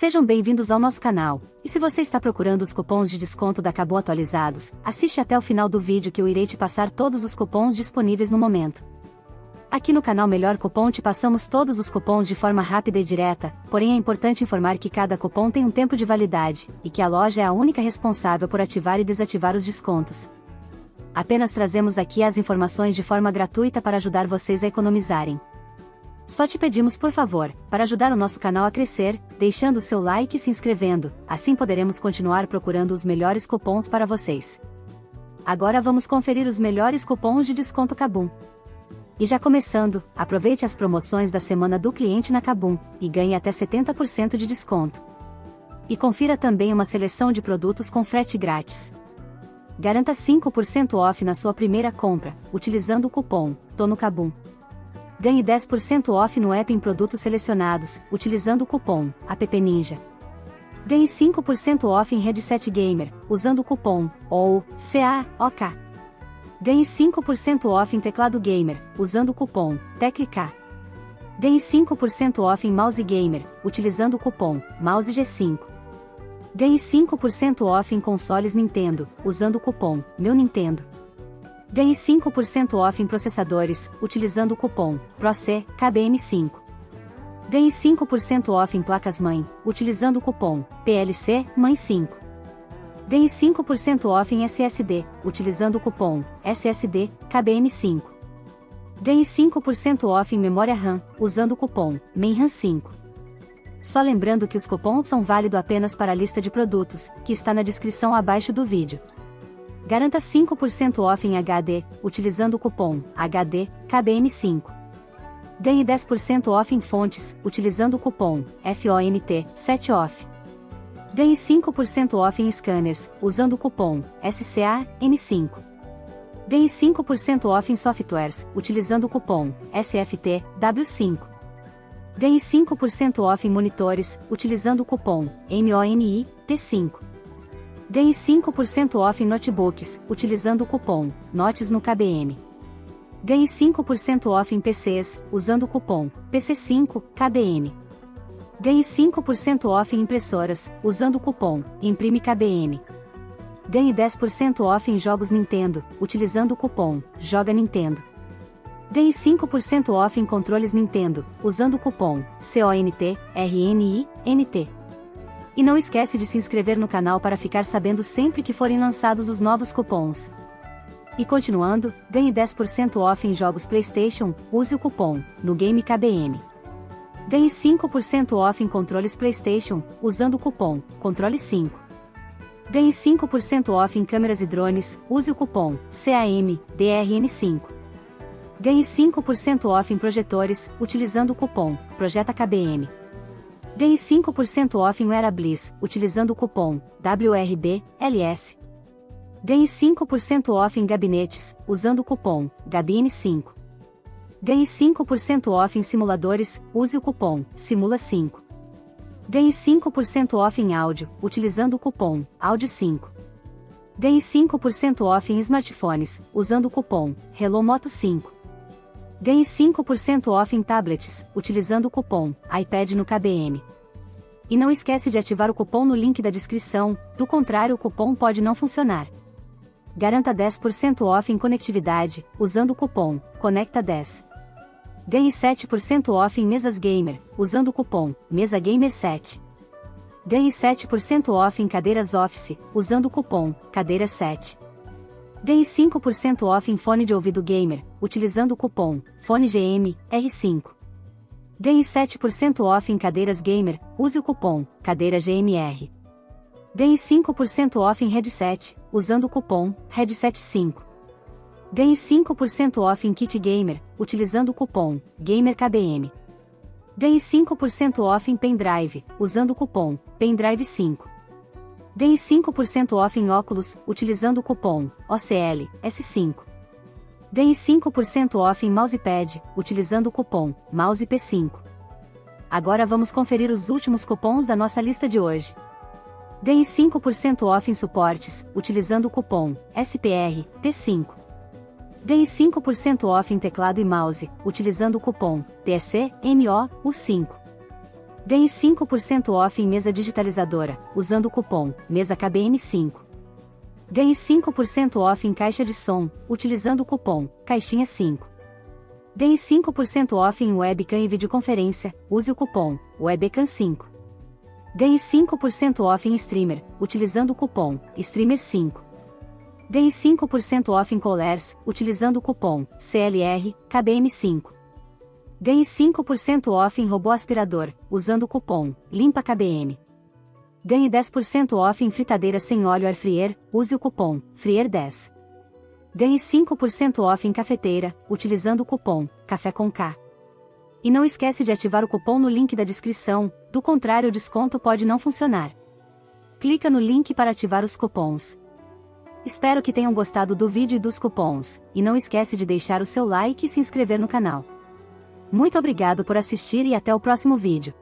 Sejam bem-vindos ao nosso canal, e se você está procurando os cupons de desconto da Kabum atualizados, assiste até o final do vídeo que eu irei te passar todos os cupons disponíveis no momento. Aqui no canal Melhor Cupom te passamos todos os cupons de forma rápida e direta, porém é importante informar que cada cupom tem um tempo de validade, e que a loja é a única responsável por ativar e desativar os descontos. Apenas trazemos aqui as informações de forma gratuita para ajudar vocês a economizarem. Só te pedimos por favor, para ajudar o nosso canal a crescer, deixando o seu like e se inscrevendo, assim poderemos continuar procurando os melhores cupons para vocês. Agora vamos conferir os melhores cupons de desconto Kabum. E já começando, aproveite as promoções da semana do cliente na Kabum, e ganhe até 70% de desconto. E confira também uma seleção de produtos com frete grátis. Garanta 5% off na sua primeira compra, utilizando o cupom TO NO KABUM. Ganhe 10% off no app em produtos selecionados, utilizando o cupom AppNinja. Ganhe 5% off em headset gamer, usando o cupom CAOK. Ganhe 5% off em teclado gamer, usando o cupom TECK. Ganhe 5% off em mouse gamer, utilizando o cupom MouseG5. Ganhe 5% off em consoles Nintendo, usando o cupom MeuNintendo. Ganhe 5% off em processadores, utilizando o cupom PROCKBM5. Ganhe 5% off em placas-mãe, utilizando o cupom PLCMãe5. Ganhe 5% off em SSD, utilizando o cupom SSDKBM5. Ganhe 5% off em memória RAM, usando o cupom MAINRAM5. Só lembrando que os cupons são válidos apenas para a lista de produtos, que está na descrição abaixo do vídeo. Garanta 5% off em HD, utilizando o cupom HDKBM5. Ganhe 10% off em fontes, utilizando o cupom FONT7OFF. Ganhe 5% off em scanners, usando o cupom SCAN5. Ganhe 5% off em softwares, utilizando o cupom SFTW5. Ganhe 5% off em monitores, utilizando o cupom MONIT5. Ganhe 5% off em notebooks, utilizando o cupom NOTES no KBM. Ganhe 5% off em PCs, usando o cupom PC5KBM. Ganhe 5% off em impressoras, usando o cupom IMPRIMEKBM. Ganhe 10% off em jogos Nintendo, utilizando o cupom JOGA Nintendo. Ganhe 5% off em controles Nintendo, usando o cupom CONTRNINT. E não esquece de se inscrever no canal para ficar sabendo sempre que forem lançados os novos cupons. E continuando, ganhe 10% off em jogos PlayStation, use o cupom NOGAMEKBM. Ganhe 5% off em controles PlayStation, usando o cupom CONTROLE5. Ganhe 5% off em câmeras e drones, use o cupom CAMDRN5. Ganhe 5% off em projetores, utilizando o cupom PROJETAKBM. Ganhe 5% off em wearables, utilizando o cupom WRBLS. Ganhe 5% off em gabinetes, usando o cupom GABINE5. Ganhe 5% off em simuladores, use o cupom SIMULA5. Ganhe 5% off em áudio, utilizando o cupom AUDIO5. Ganhe 5% off em smartphones, usando o cupom HelloMoto5. Ganhe 5% off em tablets, utilizando o cupom iPad no KBM. E não esquece de ativar o cupom no link da descrição, do contrário o cupom pode não funcionar. Garanta 10% off em conectividade, usando o cupom CONECTA10. Ganhe 7% off em mesas gamer, usando o cupom MESAGAMER7. Ganhe 7% off em cadeiras Office, usando o cupom CADEIRA7. Ganhe 5% off em fone de ouvido gamer, utilizando o cupom FONEGMR5. Ganhe 7% off em cadeiras gamer, use o cupom CADEIRAGMR. Ganhe 5% off em headset, usando o cupom HEADSET5. Ganhe 5% off em kit gamer, utilizando o cupom GAMERKBM. Ganhe 5% off em pendrive, usando o cupom PENDRIVE5. Ganhe 5% off em óculos, utilizando o cupom OCLS5. Ganhe 5% off em mousepad, utilizando o cupom MouseP5. Agora vamos conferir os últimos cupons da nossa lista de hoje. Ganhe 5% off em suportes, utilizando o cupom SPRT5. Ganhe 5% off em teclado e mouse, utilizando o cupom TSMOU5. Ganhe 5% off em mesa digitalizadora, usando o cupom MESAKBM5. Ganhe 5% off em caixa de som, utilizando o cupom CAIXINHA5. Ganhe 5% off em webcam e videoconferência, use o cupom WEBCAM5. Ganhe 5% off em streamer, utilizando o cupom STREAMER5. Ganhe 5% off em collars, utilizando o cupom CLRKBM5. Ganhe 5% off em robô aspirador, usando o cupom LIMPAKBM. Ganhe 10% off em fritadeira sem óleo air fryer, use o cupom FRIER10. Ganhe 5% off em cafeteira, utilizando o cupom CAFÉ com K. E não esquece de ativar o cupom no link da descrição, do contrário o desconto pode não funcionar. Clica no link para ativar os cupons. Espero que tenham gostado do vídeo e dos cupons, e não esquece de deixar o seu like e se inscrever no canal. Muito obrigado por assistir e até o próximo vídeo.